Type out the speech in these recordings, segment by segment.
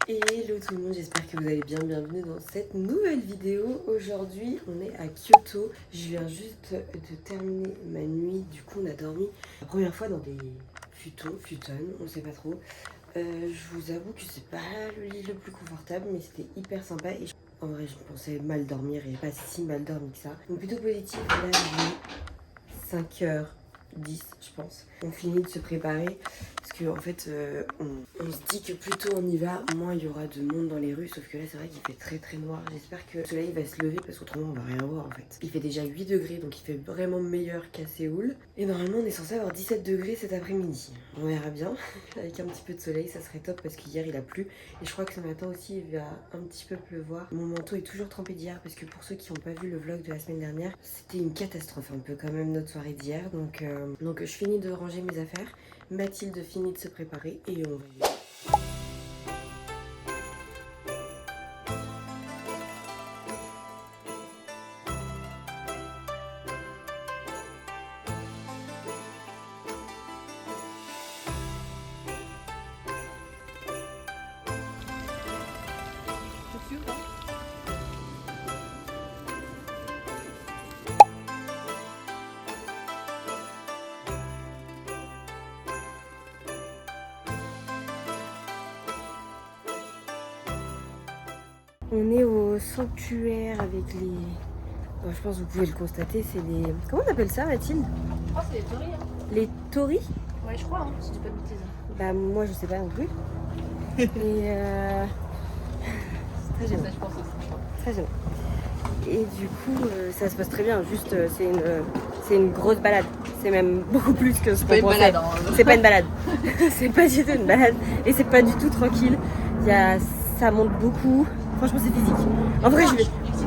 Hello tout le monde, j'espère que vous allez bien, bienvenue dans cette nouvelle vidéo. Aujourd'hui on est à Kyoto, je viens juste de terminer ma nuit, du coup on a dormi la première fois dans des futonnes, on sait pas trop. Je vous avoue que c'est pas le lit le plus confortable mais c'était hyper sympa et en vrai je pensais mal dormir et pas si mal dormi que ça. Donc plutôt positif, là il est 5h10 je pense. On finit de se préparer parce que en fait on se dit que plus tôt on y va, moins il y aura de monde dans les rues. Sauf que là c'est vrai qu'il fait très très noir. J'espère que le soleil va se lever parce qu'autrement on va rien voir en fait. Il fait déjà 8 degrés donc il fait vraiment meilleur qu'à Séoul. Et normalement on est censé avoir 17 degrés cet après-midi. On verra bien. Avec un petit peu de soleil ça serait top parce qu'hier il a plu. Et je crois que ce matin aussi il va un petit peu pleuvoir. Mon manteau est toujours trempé d'hier parce que pour ceux qui n'ont pas vu le vlog de la semaine dernière, c'était une catastrophe un peu quand même notre soirée d'hier. Donc je finis de ranger mes affaires. Mathilde finit de se préparer et on va y aller. On est au sanctuaire avec les... Bon, je pense que vous pouvez le constater, c'est les... Comment on appelle ça, Mathilde? Je crois que c'est les tories. Hein. Les torii? Ouais, je crois, hein, si je dis pas de bêtises. Bah moi je sais pas non plus. Et c'est très gênant. Ça, je pense aussi. Très gênant. Et du coup, ça se passe très bien. Juste, c'est une grosse balade. C'est même beaucoup plus que ce qu'on pensait. Balade, hein. C'est pas une balade. C'est pas du tout une balade. Et c'est pas du tout tranquille. Ça monte beaucoup. Franchement, c'est physique. En vrai,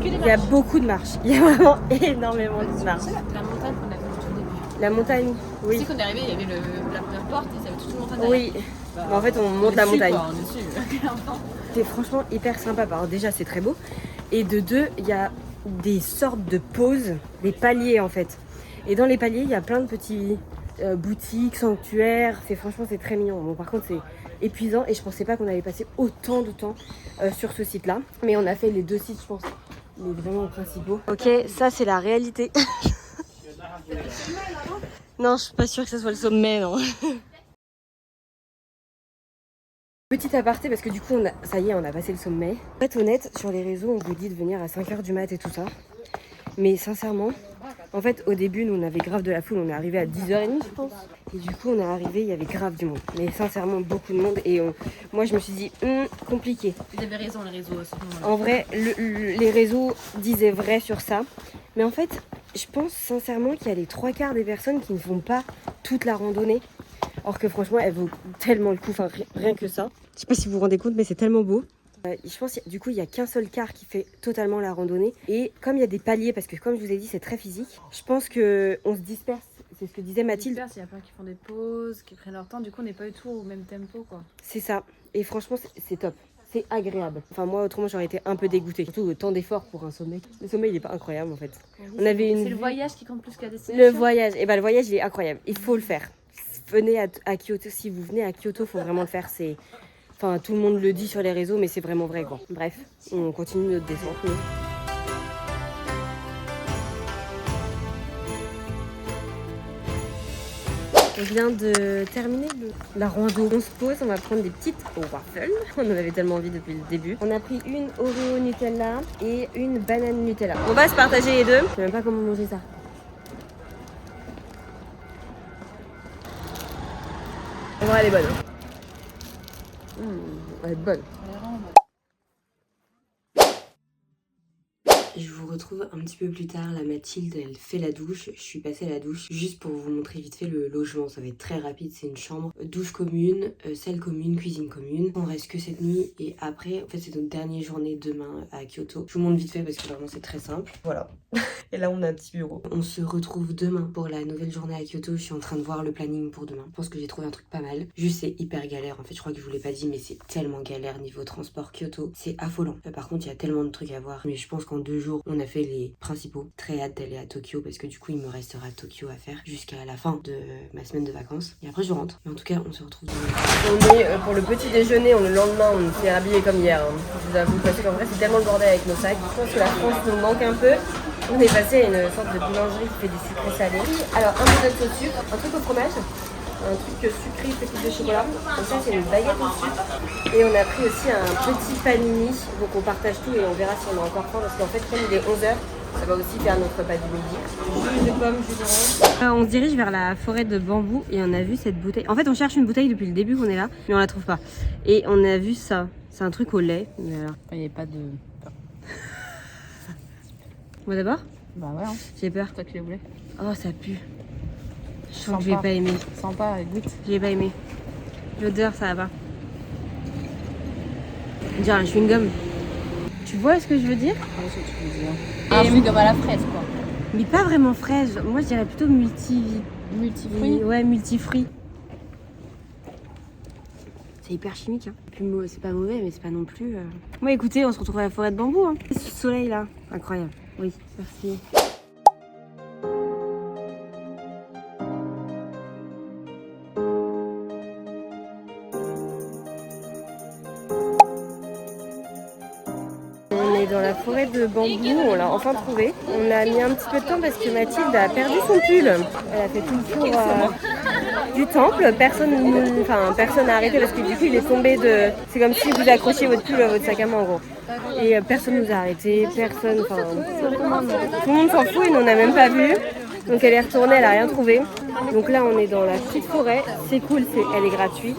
il y a beaucoup de marches. Il y a vraiment énormément de marches. La montagne qu'on a vue au tout début. La montagne, oui. Tu sais qu'on est arrivé, il y avait la première porte et ça avait toute une montagne. Oui. Bah, Mais en fait, on monte la montagne. Quoi, on est dessus. C'est franchement hyper sympa. Alors déjà, c'est très beau. Et de deux, il y a des sortes de pauses, des paliers en fait. Et dans les paliers, il y a plein de petits boutiques, sanctuaires. Franchement, c'est très mignon. Bon, par contre, c'est épuisant et je pensais pas qu'on allait passer autant de temps sur ce site-là. Mais on a fait les deux sites, je pense, les vraiment principaux. Ok, ça c'est la réalité. Non, je suis pas sûre que ce soit le sommet, non. Petit aparté parce que du coup, ça y est, on a passé le sommet. Pour être honnête, sur les réseaux, on vous dit de venir à 5h du mat et tout ça. Mais sincèrement, en fait, au début, nous, on avait grave de la foule. On est arrivé à 10h30, je pense. Et du coup, on est arrivé, il y avait grave du monde. Mais sincèrement, beaucoup de monde. Et moi, je me suis dit, compliqué. Vous avez raison, les réseaux aussi. En vrai, les réseaux disaient vrai sur ça. Mais en fait, je pense sincèrement qu'il y a les 3/4 des personnes qui ne font pas toute la randonnée. Or que franchement, elle vaut tellement le coup, enfin rien que ça. Je sais pas si vous vous rendez compte, mais c'est tellement beau. Je pense du coup, il n'y a qu'un seul quart qui fait totalement la randonnée. Et comme il y a des paliers, parce que comme je vous ai dit, c'est très physique, je pense qu'on se disperse. C'est ce que disait Mathilde. Il y a plein qui font des pauses, qui prennent leur temps. Du coup, on n'est pas du tout au même tempo, quoi. C'est ça. Et franchement, c'est top. C'est agréable. Enfin, moi, autrement, j'aurais été un peu dégoûtée. Surtout tant d'efforts pour un sommet. Le sommet, il est pas incroyable, en fait. On avait c'est le voyage qui compte plus que la destination. Le voyage. Et le voyage, il est incroyable. Il faut le faire. Venez à Kyoto. Si vous venez à Kyoto, il faut vraiment le faire. Enfin, tout le monde le dit sur les réseaux, mais c'est vraiment vrai, quoi. Bref, on continue notre descente. On vient de terminer la rando. On se pose, on va prendre des petites waffles. On en avait tellement envie depuis le début. On a pris une Oreo Nutella et une banane Nutella. On va se partager les deux. Je sais même pas comment manger ça. En vrai, elle est bonne. Elle est bonne. Je vous retrouve un petit peu plus tard, la Mathilde elle fait la douche, je suis passée à la douche juste pour vous montrer vite fait le logement, ça va être très rapide, c'est une chambre, douche commune, salle commune, cuisine commune, on reste que cette nuit et après en fait c'est notre dernière journée demain à Kyoto. Je vous montre vite fait parce que vraiment c'est très simple, voilà. Et là on a un petit bureau. On se retrouve demain pour la nouvelle journée à Kyoto, je suis en train de voir le planning pour demain, je pense que j'ai trouvé un truc pas mal, juste c'est hyper galère en fait, je crois que je vous l'ai pas dit mais c'est tellement galère niveau transport Kyoto, c'est affolant. Par contre il y a tellement de trucs à voir, mais je pense qu'en 2 jours jours. On a fait les principaux. Très hâte d'aller à Tokyo parce que du coup il me restera Tokyo à faire jusqu'à la fin de ma semaine de vacances. Et après je rentre. Mais en tout cas on se retrouve dans... On est pour le petit déjeuner, le lendemain on s'est habillé comme hier. Je vous avoue parce qu'en vrai c'est tellement le bordel avec nos sacs. Je pense que la France nous manque un peu. On est passé à une sorte de boulangerie qui fait des sucrés salés. Alors un donut au sucre, un truc au fromage, un truc sucré, pépites de chocolat. Donc ça c'est une baguette au sucre. Et on a pris aussi un petit panini. Donc on partage tout et on verra si on a encore faim. Parce qu'en fait comme il est 11h, ça va aussi faire notre repas du midi. Jus de pomme, jus d'orange. On se dirige vers la forêt de bambou et on a vu cette bouteille. En fait on cherche une bouteille depuis le début qu'on est là, mais on la trouve pas. Et on a vu ça. C'est un truc au lait. Mais alors... Il n'y avait pas de... Moi d'abord? Bah ouais, hein. J'ai peur. Toi qui les voulais. Oh ça pue. Je sens que je vais pas aimer. Sympa, goûte. Je vais pas aimer. L'odeur ça va pas. On dirait un chewing-gum. Tu vois ce que je veux dire? Ouais, ce que tu veux dire. Un chewing-gum à la fraise quoi. Mais pas vraiment fraise. Moi je dirais plutôt multifruits. Ouais, multifruits. C'est hyper chimique. Hein. Puis c'est pas mauvais, mais c'est pas non plus. Bon, écoutez, on se retrouve à la forêt de bambou. Hein. Ce soleil là, incroyable. Oui, merci. On est dans la forêt de bambou, on l'a enfin trouvé. On a mis un petit peu de temps parce que Mathilde a perdu son pull. Elle a fait tout le tour du temple. Personne n'a arrêté parce que du coup il est tombé de... C'est comme si vous accrochiez votre pull à votre sac à main en gros. Et personne nous a arrêté, personne... Tout le monde s'en fout et nous on n'a même pas vu. Donc elle est retournée, elle a rien trouvé. Donc là on est dans la petite forêt, c'est cool, elle est gratuite.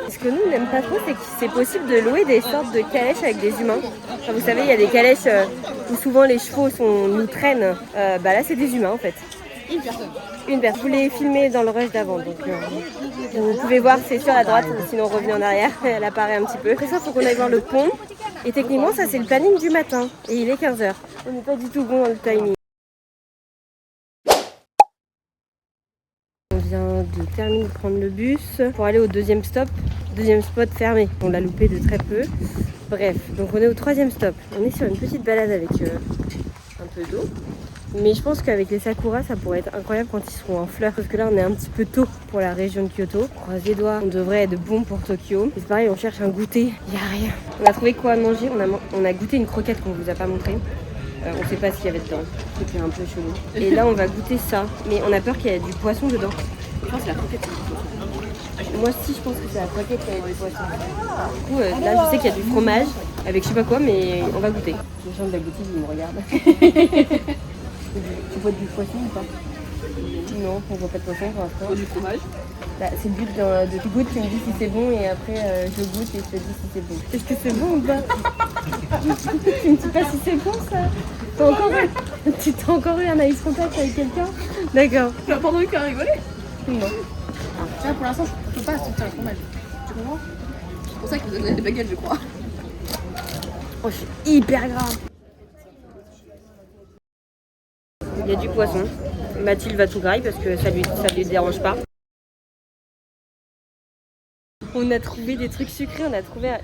Ce que nous on n'aime pas trop, c'est que c'est possible de louer des sortes de calèches avec des humains. Enfin, vous savez, il y a des calèches où souvent les chevaux nous traînent. Bah là c'est des humains en fait. Une personne. Une personne. Vous les filmez dans le rush d'avant, donc vous pouvez voir, c'est sur la droite, sinon revenez en arrière, elle apparaît un petit peu. Après ça, il faut qu'on aille voir le pont. Et techniquement, ça c'est le planning du matin. Et il est 15h. On n'est pas du tout bon dans le timing. On vient de terminer de prendre le bus pour aller au deuxième stop. Deuxième spot fermé. On l'a loupé de très peu. Bref, donc on est au troisième stop. On est sur une petite balade avec un peu d'eau. Mais je pense qu'avec les sakuras, ça pourrait être incroyable quand ils seront en fleurs. Parce que là, on est un petit peu tôt pour la région de Kyoto. On croise les doigts, on devrait être bon pour Tokyo. Et c'est pareil, on cherche un goûter. Il n'y a rien. On a trouvé quoi à manger. On a goûté une croquette qu'on vous a pas montré. On sait pas ce qu'il y avait dedans. C'était un peu chelou. Et là, on va goûter ça. Mais on a peur qu'il y ait du poisson dedans. Je pense que c'est la croquette. Moi aussi, je pense que c'est la croquette qui a du poisson. Du coup, là, je sais qu'il y a du fromage avec je sais pas quoi, mais on va goûter. Les gens de la boutique, ils me regardent. Tu vois du poisson ou pas? Non, on voit pas de poisson pour l'instant. Du fromage. Bah, c'est le but de tu goûtes, tu me dis si c'est bon et après je goûte et je te dis si c'est bon. Est-ce que c'est bon ou pas? Tu me dis pas si c'est bon ça? Tu t'as encore eu un ice contact avec quelqu'un? D'accord. Tu as pas entendu qu'à rigoler? Non. Tiens, pour l'instant, je peux pas sortir le fromage. Tu comprends? C'est pour ça qu'ils vous donnent des baguettes, je crois. Oh, je suis hyper grave. Il y a du poisson. Mathilde va tout grailler parce que ça lui dérange pas. On a trouvé des trucs sucrés,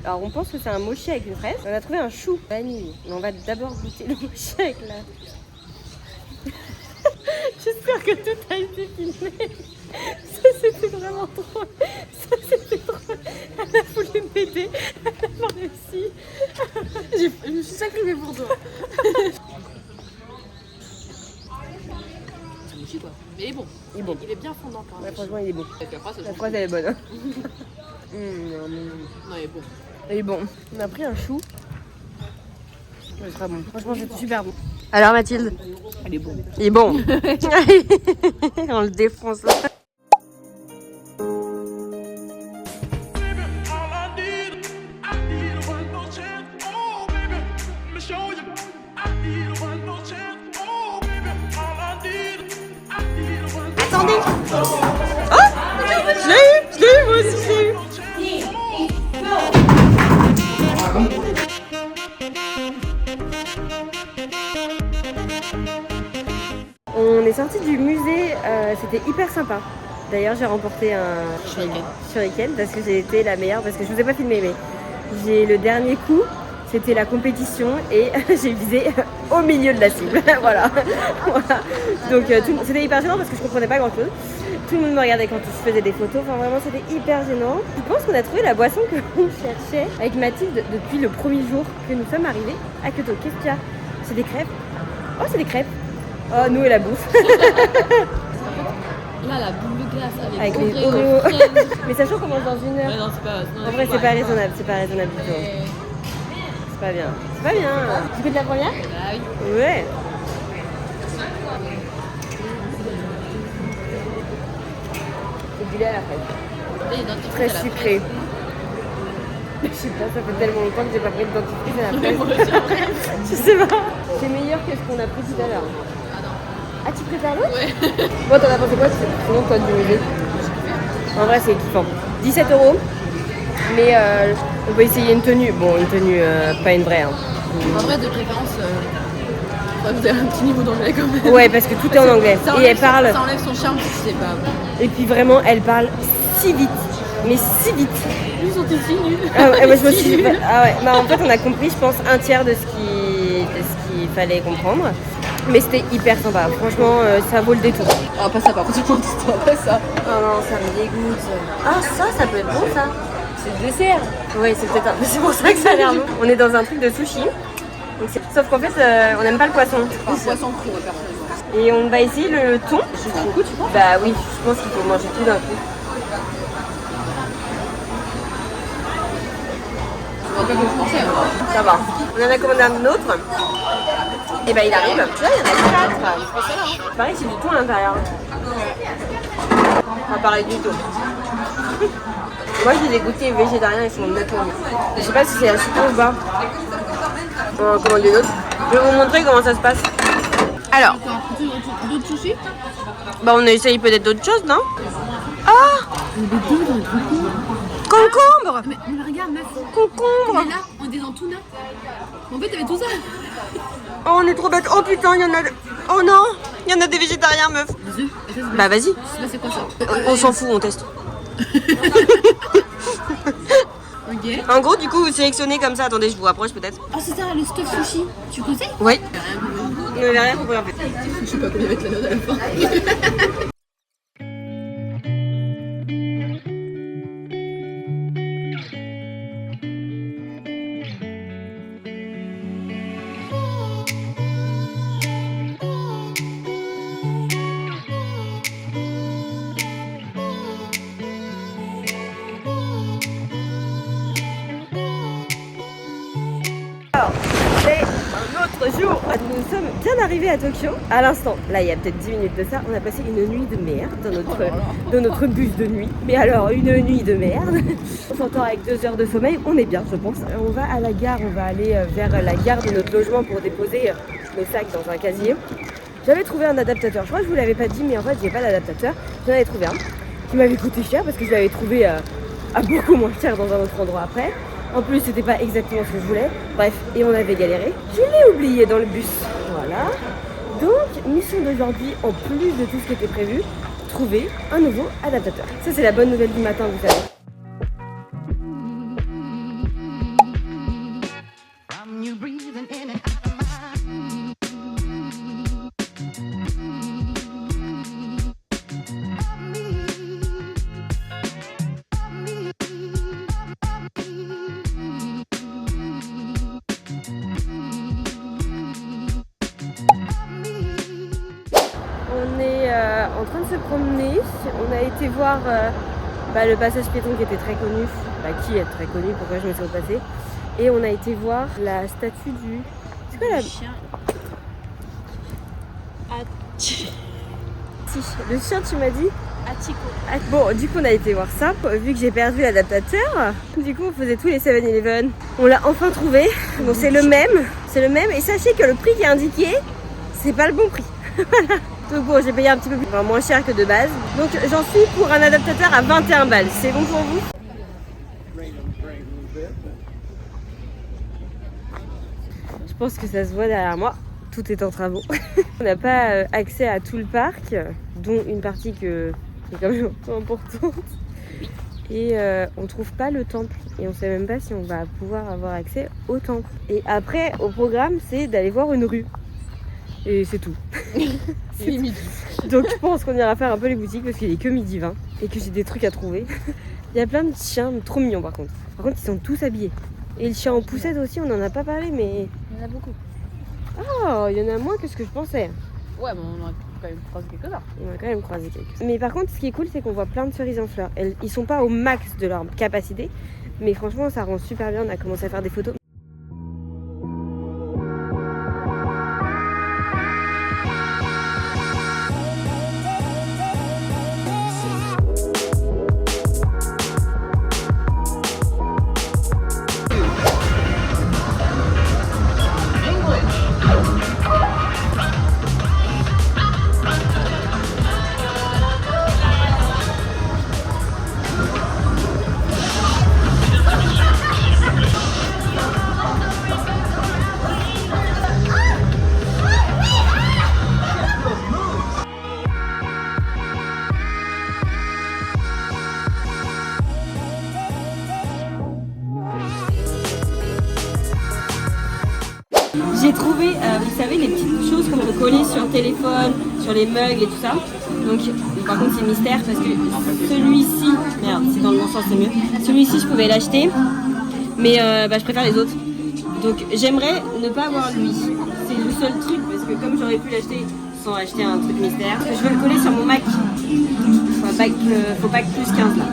alors on pense que c'est un mochi avec une fraise. On a trouvé un chou vanille. Mais on va d'abord goûter le mochi avec la... J'espère que tout a été filmé. Ça c'était vraiment drôle. Ça c'était drôle. Elle a voulu m'aider. Elle a pas réussi. Je me suis sacrifiée pour toi. C'est mochi quoi. Mais il est bon. Il est bon. Il est bien fondant quand même. Ouais, franchement il est bon. La phrase elle est bonne. Hein. Non, il est bon. Il est bon. On a pris un chou. Ouais, c'est pas bon. Franchement c'est super bon. Alors Mathilde? Il est bon. Il est bon. On le défonce. Attendez. Oh, je l'ai eu, moi aussi je l'ai eu. On est sorti du musée, c'était hyper sympa. D'ailleurs j'ai remporté un shuriken parce que j'ai été la meilleure, parce que je vous ai pas filmé mais j'ai le dernier coup C'était la compétition et j'ai visé au milieu de la cible. Voilà. Voilà. Donc c'était hyper gênant parce que je comprenais pas grand chose. Tout le monde me regardait quand je faisais des photos. Enfin vraiment c'était hyper gênant. Je pense qu'on a trouvé la boisson que l'on cherchait avec Mathilde depuis le premier jour que nous sommes arrivés à Kyoto. Qu'est-ce qu'il y a? C'est des crêpes. Oh c'est des crêpes. Oh nous et la bouffe. Là, la boule de glace avec avec les Oreos. Mais sachant qu'on mange dans 1 heure. Ouais, non, c'est pas. En vrai c'est pas raisonnable. C'est pas raisonnable du tout. C'est pas bien. C'est pas bien. Tu fais de la première? Ah oui. Ouais. C'est du lait à la fraise. Très sucré. Je sais pas, ça fait tellement longtemps que j'ai pas pris de dentifrice à la fraise. Je sais pas. C'est meilleur que ce qu'on a pris tout à l'heure. Ah non. Ah tu prépares l'autre? Ouais. Bon t'en as pensé quoi? Sinon toi du musée. En vrai c'est kiffant. 17 €. Mais on peut essayer une tenue. Bon une tenue pas une vraie. Hein. En vrai de préférence, vous avez un petit niveau d'anglais quand même. Ouais parce que tout est en anglais. Ça Et enlève elle parle. Ça enlève son charme, je sais pas. Et puis vraiment elle parle si vite. Mais si vite. Ils sont si nuls. Ah ouais, moi je me suis dit, ah ouais, bah en fait on a compris je pense un tiers de ce qu'il fallait comprendre. Mais c'était hyper sympa, franchement ça vaut le détour. Ah pas ça par contre, pas ça. Oh non ça me dégoûte. Ah ça peut être bon ça. C'est le dessert. Oui c'est peut-être c'est pour ça que ça a l'air bon. On est dans un truc de sushi. Donc sauf qu'en fait on n'aime pas le poisson. Un poisson cru personnellement. Et on va essayer le thon. C'est beaucoup tu penses? Bah oui, je pense qu'il faut manger tout d'un coup. C'est un peu comme je pensais. Ça va. On en a commandé un autre. Et bah il arrive. Là il y en a 4. Pareil c'est du thon à l'intérieur. Enfin pareil du tout. Moi je les ai goûtés végétariens, ils sont nettement. Je sais pas si c'est assez bon ou pas. On va en commander d'autres. Je vais vous montrer comment ça se passe. Alors, D'autres sushis? bah on essaye peut-être d'autres choses, non? Ah! Concombre! Mais regarde meuf. Concombre! On est là, on est dans tout neuf. En fait t'avais tout ça. Oh on est trop bête. Oh putain, il y en a. Oh non! Il y en a des végétariens, meuf. Des œufs. Bah vas-y. C'est quoi ça? On s'en fout, on teste. Ok. En gros, du coup, vous sélectionnez comme ça. Attendez, je vous rapproche peut-être. Ah c'est ça, le stuff sushi. Tu conseilles? Oui. On n'avait rien compris en fait. Je sais pas combien va être la note à la fin. Alors, c'est un autre jour. Nous sommes bien arrivés à Tokyo. À l'instant, là il y a peut-être 10 minutes de ça, on a passé une nuit de merde dans notre bus de nuit. Mais alors, une nuit de merde. On s'entend avec 2 heures de sommeil, on est bien je pense. On va à la gare, on va aller vers la gare de notre logement pour déposer nos sacs dans un casier. J'avais trouvé un adaptateur, je crois que je vous l'avais pas dit, mais en fait j'ai pas d'adaptateur. J'en avais trouvé un qui m'avait coûté cher parce que je l'avais trouvé à beaucoup moins cher dans un autre endroit après. En plus, c'était pas exactement ce que je voulais. Bref, et on avait galéré. Je l'ai oublié dans le bus. Voilà. Donc, mission d'aujourd'hui, en plus de tout ce qui était prévu, trouver un nouveau adaptateur. Ça, c'est la bonne nouvelle du matin, vous savez. On est en train de se promener. On a été voir le passage piéton qui était très connu. Qui est très connu, pourquoi je me suis repassée. Et on a été voir la statue du... C'est quoi la... Chien. Si, le chien tu m'as dit Atiko. Bon, du coup on a été voir ça, vu que j'ai perdu l'adaptateur. Du coup on faisait tous les 7-Eleven. On l'a enfin trouvé, bon c'est le même. Et sachez que le prix qui est indiqué, c'est pas le bon prix. Voilà. Donc bon, j'ai payé un petit peu plus, enfin, moins cher que de base. Donc j'en suis pour un adaptateur à 21 balles. C'est bon pour vous? Je pense que ça se voit derrière moi. Tout est en travaux. On n'a pas accès à tout le parc, dont une partie qui est quand même un peu importante. et on trouve pas le temple et on sait même pas si on va pouvoir avoir accès au temple. Et après au programme c'est d'aller voir une rue et c'est tout. C'est midi. Donc je pense qu'on ira faire un peu les boutiques parce qu'il est que midi 20 et que j'ai des trucs à trouver. Il y a plein de chiens trop mignons par contre. Par contre ils sont tous habillés. Et le chien en poussette aussi on en a pas parlé mais... Il y en a beaucoup. Oh il y en a moins que ce que je pensais. Ouais, mais on a quand même croisé quelques-uns. On a quand même croisé quelques. Mais par contre, ce qui est cool, c'est qu'on voit plein de cerises en fleurs. Ils sont pas au max de leur capacité, mais franchement, ça rend super bien. On a commencé à faire des photos. J'ai trouvé, vous savez, les petites choses qu'on peut coller sur le téléphone, sur les mugs et tout ça. Donc, par contre, c'est mystère parce que celui-ci, merde, c'est dans le bon sens, c'est mieux. Celui-ci, je pouvais l'acheter, mais je préfère les autres. Donc, j'aimerais ne pas avoir lui. C'est le seul truc parce que comme j'aurais pu l'acheter sans acheter un truc mystère, je vais le coller sur mon Mac. Faut pas que plus 15 là.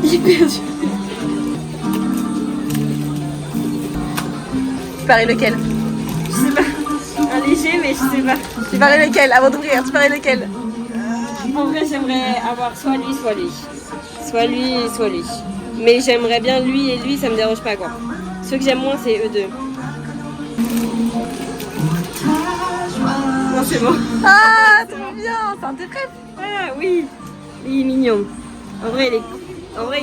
J'ai perdu. Tu paries lequel? Je sais pas. Un léger, mais je sais pas. Tu paries lequel? Avant d'ouvrir, tu paries lequel? En vrai, j'aimerais avoir soit lui, soit lui. Soit lui, soit lui. Mais j'aimerais bien lui et lui, ça me dérange pas quoi. Ceux que j'aime moins, c'est eux deux. Non, c'est bon. Ah, trop bien, c'est un de tes préf. Ah oui, il est mignon. En vrai, il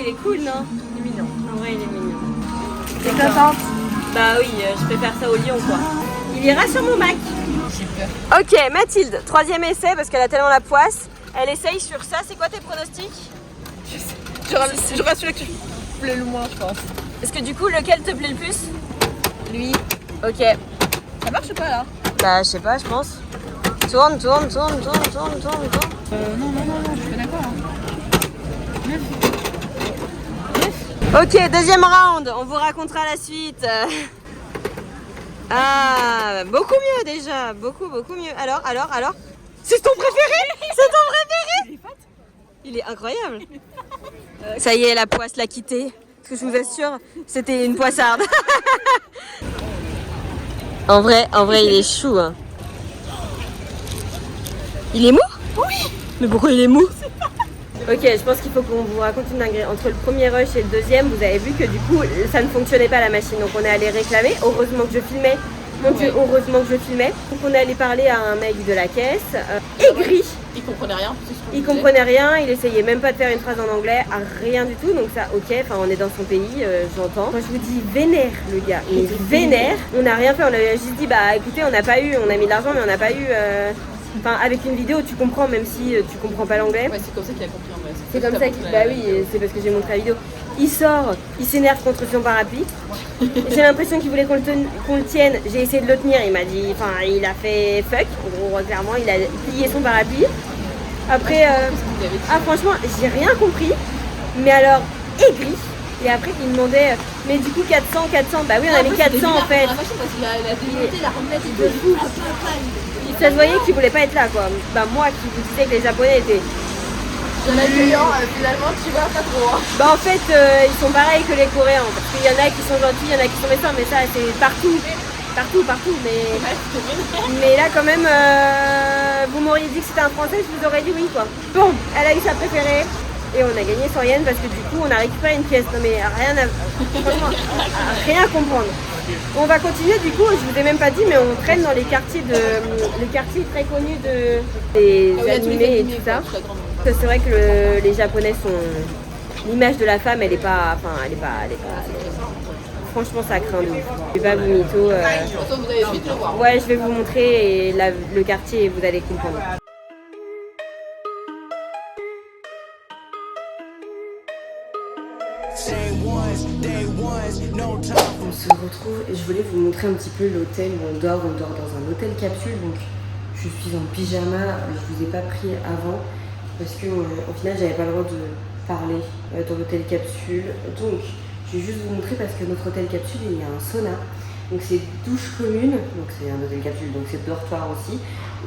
est cool, non? Il est mignon. En vrai, il est mignon. T'es contente? Bah oui, je préfère ça au lion quoi. Il ira sur mon Mac. J'ai peur. Ok, Mathilde, troisième essai parce qu'elle a tellement la poisse. Elle essaye sur ça. C'est quoi tes pronostics? J'aurais celui-là que tu plais le moins, je pense. Est-ce que du coup, lequel te plaît le plus? Lui. Ok. Ça marche ou pas là? Bah, je sais pas, je pense. Tourne. Non, je suis pas d'accord. Hein. Ok, deuxième round. On vous racontera la suite. Ah, beaucoup mieux déjà. Beaucoup mieux. Alors c'est ton préféré? C'est ton préféré? Il est incroyable. Ça y est, la poisse l'a quitté. Parce que je vous assure, c'était une poissarde. En vrai, il est chou. Hein. Il est mou? Oui. Mais pourquoi il est mou? Ok, je pense qu'il faut qu'on vous raconte une dinguerie. Entre le premier rush et le deuxième, vous avez vu que du coup, ça ne fonctionnait pas la machine. Donc on est allé réclamer. Heureusement que je filmais. Mon Dieu, heureusement que je filmais. Donc on est allé parler à un mec de la caisse. Aigri. Il comprenait rien. Il comprenait rien, il essayait même pas de faire une phrase en anglais, rien du tout. Donc ça, ok, enfin on est dans son pays, j'entends. Moi je vous dis vénère le gars, mais vénère. On n'a rien fait, on a juste dit bah écoutez, on n'a pas eu, on a mis de l'argent mais on n'a pas eu. Enfin avec une vidéo tu comprends même si tu comprends pas l'anglais. Ouais, c'est comme ça qu'il a compris en vrai. C'est comme ça qu'il. Bah oui, c'est parce que j'ai montré la vidéo. Il sort, il s'énerve contre son parapluie. J'ai l'impression qu'il voulait qu'on le tienne. J'ai essayé de le tenir, il m'a dit. Enfin, il a fait fuck. En gros, clairement, il a plié son parapluie. Après, franchement, j'ai rien compris. Mais alors, aigri. Et après, il me demandait, mais du coup, 400. Bah oui, on a mis 400 en fait. Ça se voyait qu'il voulait pas être là, quoi. Bah, moi qui vous disais que les Japonais étaient. Il y en a accueillant, finalement, tu vois pas trop. Hein. Bah en fait, ils sont pareils que les Coréens. Parce qu'il y en a qui sont gentils, il y en a qui sont méchants, mais ça c'est partout. Partout. Mais là quand même, vous m'auriez dit que c'était un Français, je vous aurais dit oui quoi. Bon, elle a eu sa préférée. Et on a gagné 100 yens parce que du coup on a récupéré une pièce. Non mais franchement, rien à comprendre. On va continuer du coup, je vous ai même pas dit, mais on traîne dans les quartiers très connus des animés et tout ça. C'est vrai que les Japonais sont. L'image de la femme, elle est pas. Franchement, ça craint de ouf. Je vais pas vous mytho. Vous allez vite le voir. Ouais, je vais vous montrer et le quartier et vous allez comprendre. se retrouve et je voulais vous montrer un petit peu l'hôtel où on dort. On dort dans un hôtel capsule, donc je suis en pyjama. Je vous ai pas pris avant parce que au final j'avais pas le droit de parler dans l'hôtel capsule. Donc je vais juste vous montrer parce que notre hôtel capsule il y a un sauna. Donc c'est douche commune, donc c'est un hôtel capsule, donc c'est dortoir aussi,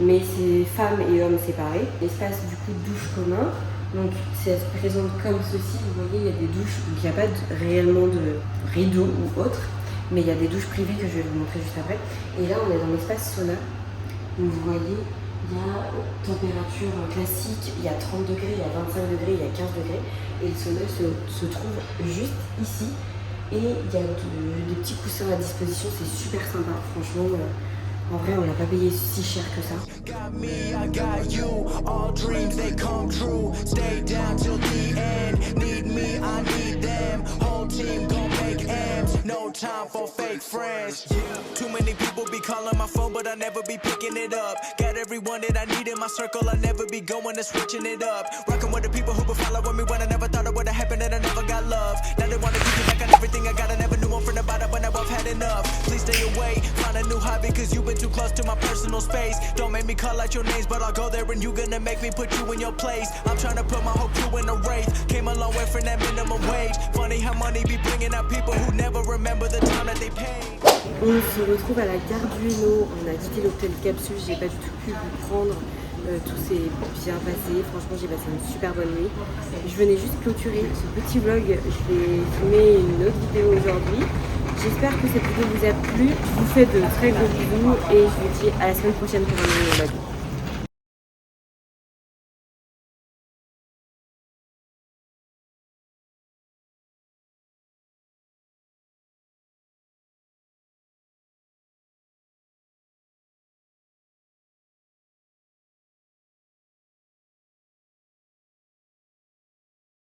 mais c'est femmes et hommes séparés. L'espace du coup douche commun. Donc ça se présente comme ceci, vous voyez il y a des douches, donc il n'y a pas réellement de rideau ou autre, mais il y a des douches privées que je vais vous montrer juste après. Et là on est dans l'espace sauna, donc vous voyez il y a température classique, il y a 30 degrés, il y a 25 degrés, il y a 15 degrés, et le sauna se trouve juste ici. Et il y a des petits coussins à disposition, c'est super sympa, franchement. En vrai, on l'a pas payé si cher que ça. No time for fake friends. Too many people be calling my phone, but I never be picking it up. Got everyone that I need in my circle, I never be going and switching it up. Rocking with the people who been following me when I never thought it would have happened and I never got love. Now they wanna give me back on everything I got, I never knew one friend about it, but now I've had enough. Please stay away, find a new hobby, cause you've been too close to my personal space. Don't make me call out your names, but I'll go there and you gonna make me put you in your place. I'm trying to put my whole crew in a race. Came a long way from that minimum wage. Funny how money be bringing out people who never remember the time that they paid. On se retrouve à la gare du Hainaut. On a quitté l'hôtel capsule, j'ai pas du tout pu vous prendre. Tout s'est bien passé, franchement j'ai passé une super bonne nuit. Je venais juste clôturer ce petit vlog, je vais filmer une autre vidéo aujourd'hui. J'espère que cette vidéo vous a plu, je vous fais de très gros bisous et je vous dis à la semaine prochaine pour un nouveau vlog.